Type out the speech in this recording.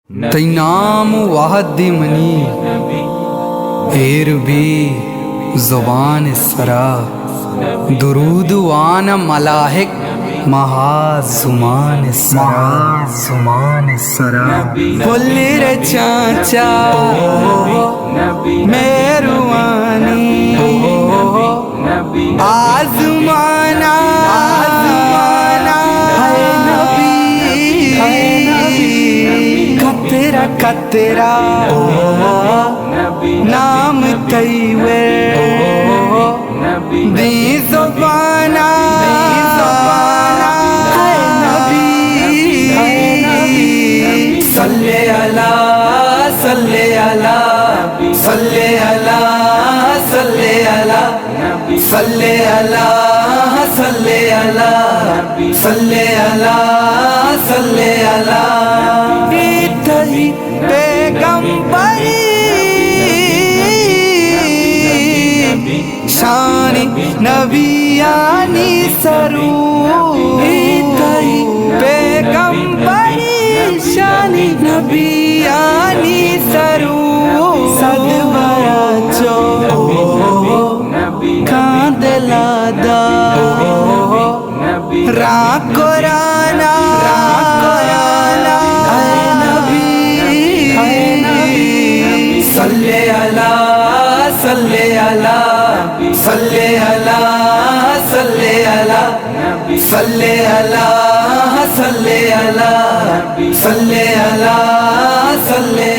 تینام واحد دی منی ایر بھی زبان سرا درود وان ملاحق مہا زمان سرا بولی رے چاچا مہروانی آزمانا کترا نام تیوے دی زبانا ہے نبی صلی اللہ صلی اللہ صلی اللہ صلی اللہ صلی اللہ صلی اللہ صلی اللہ صلی اللہ پیغمبری شان نبیانی سرو پیغمبری شان نبیانی سرو صد برا چو کاند لادا را قرانا صلی اللہ صلی اللہ صلی اللہ صلی اللہ صلی اللہ صلی اللہ صلی اللہ صلی